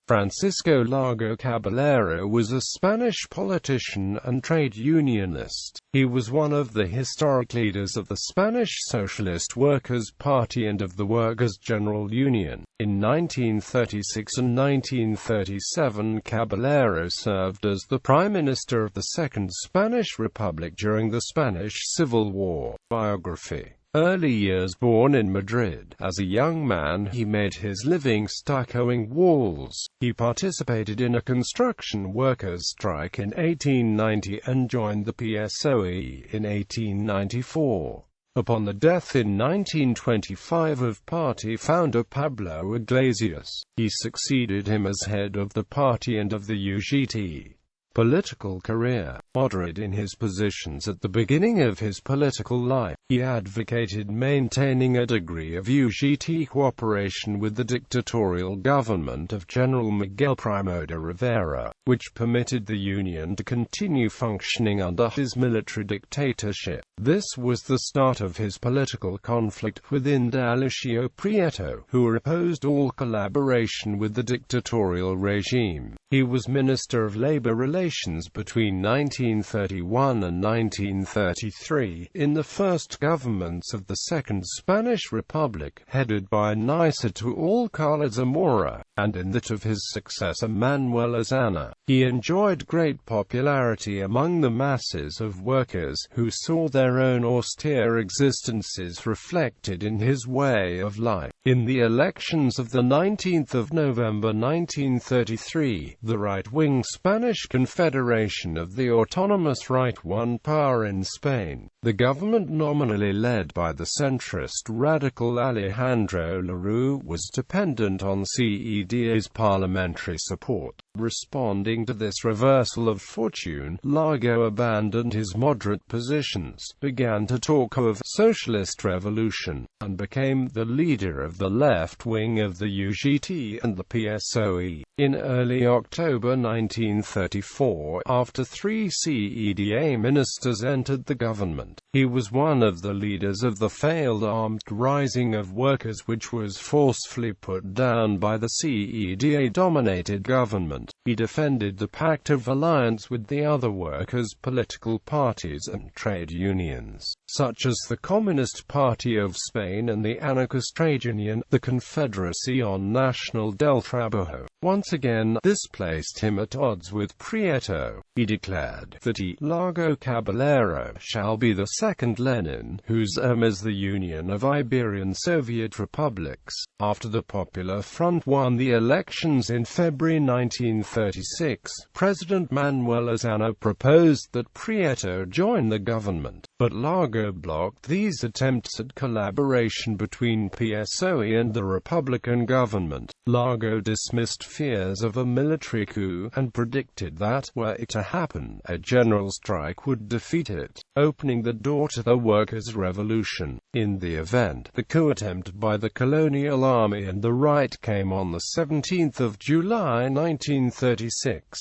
Francisco Largo Caballero was a Spanish politician and trade unionist. He was one of the historic leaders of the Spanish Socialist Workers Party and of the Workers' General Union. In 1936 and 1937, Caballero served as the Prime Minister of the Second Spanish Republic during the Spanish Civil War. Biography. Early years. Born in Madrid. As a young man, he made his living stuccoing walls. He participated in a construction workers' strike in 1890 and joined the PSOE in 1894. Upon the death in 1925 of party founder Pablo Iglesias, he succeeded him as head of the party and of the UGT. Political career. Moderate in his positions at the beginning of his political life, he advocated maintaining a degree of UGT cooperation with the dictatorial government of General Miguel Primo de Rivera, which permitted the Union to continue functioning under his military dictatorship. This was the start of his political conflict with Indalecio Prieto, who opposed all collaboration with the dictatorial regime. He was Minister of Labor Relations between 1931 and 1933, in the first governments of the Second Spanish Republic, headed by Nicetool Carla Zamora, and in that of his successor Manuel Azana. He enjoyed great popularity among the masses of workers, who saw their own austere existences reflected in his way of life. In the elections of the 19th of November 1933, the right-wing Spanish Confederation of the Autonomous Right won power in Spain. The government, nominally led by the centrist radical Alejandro Lerroux, was dependent on CEDA's parliamentary support. Responding to this reversal of fortune, Largo abandoned his moderate positions, began to talk of socialist revolution, and became the leader of the left wing of the UGT and the PSOE. In early October 1934, after 3 CEDA ministers entered the government, he was one of the leaders of the failed armed rising of workers, which was forcefully put down by the CEDA-dominated government. He defended the Pact of Alliance with the other workers' political parties and trade unions, such as the Communist Party of Spain and the anarchist trade union, the Confederación Nacional del Trabajo. Once again, this placed him at odds with Prieto. He declared that he, Largo Caballero, shall be the second Lenin, whose aim is the union of Iberian Soviet republics. After the Popular Front won the elections in February 1936, President Manuel Azana proposed that Prieto join the government, but Largo blocked these attempts at collaboration between PSOE and the Republican government. Largo dismissed fears of a military coup, and predicted that, were it to happen, a general strike would defeat it, opening the door to the workers' revolution. In the event, the coup attempt by the colonial army and the right came on the 17th of July 1936.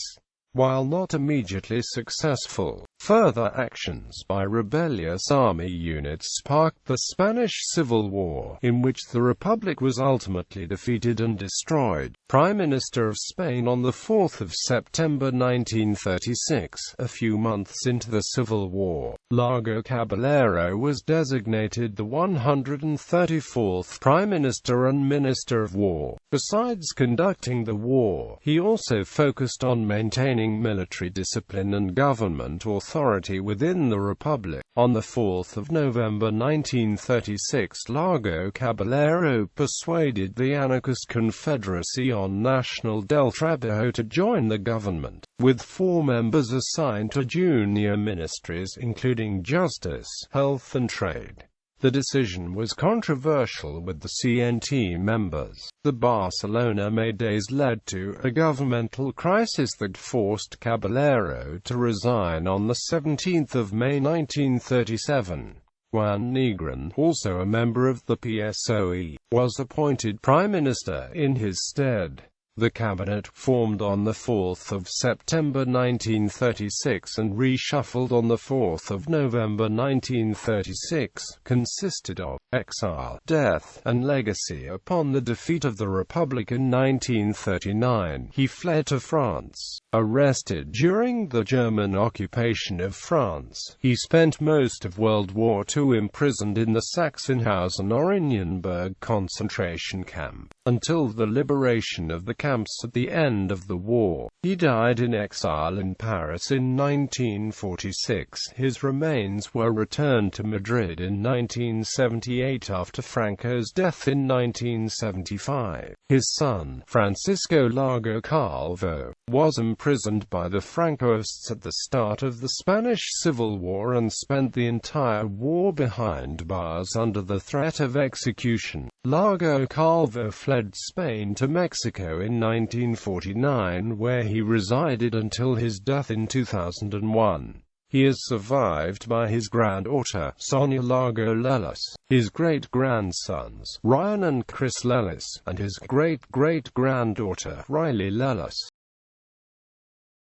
While not immediately successful, further actions by rebellious army units sparked the Spanish Civil War, in which the Republic was ultimately defeated and destroyed. Prime Minister of Spain on 4 September 1936, a few months into the Civil War, Largo Caballero was designated the 134th Prime Minister and Minister of War. Besides conducting the war, he also focused on maintaining military discipline and government authority within the Republic. On 4 November 1936, Largo Caballero persuaded the anarchist Confederación Nacional del Trabajo to join the government, with 4 members assigned to junior ministries including Justice, Health and Trade. The decision was controversial, with the CNT members. The Barcelona May Days led to a governmental crisis that forced Caballero to resign on 17 May 1937. Juan Negrin, also a member of the PSOE, was appointed Prime Minister in his stead. The cabinet, formed on 4 September 1936 and reshuffled on 4 November 1936, consisted of exile, death, and legacy. Upon the defeat of the Republic in 1939, he fled to France. Arrested during the German occupation of France, he spent most of World War II imprisoned in the Sachsenhausen-Oranienburg concentration camp, until the liberation of the camps at the end of the war. He died in exile in Paris in 1946. His remains were returned to Madrid in 1978 after Franco's death in 1975. His son, Francisco Largo Calvo, was imprisoned by the Francoists at the start of the Spanish Civil War and spent the entire war behind bars under the threat of execution. Largo Calvo fled Spain to Mexico in 1949, where he resided until his death in 2001. He is survived by his granddaughter, Sonia Largo Lelis, his great-grandsons, Ryan and Chris Lelis, and his great-great-granddaughter, Riley Lelis.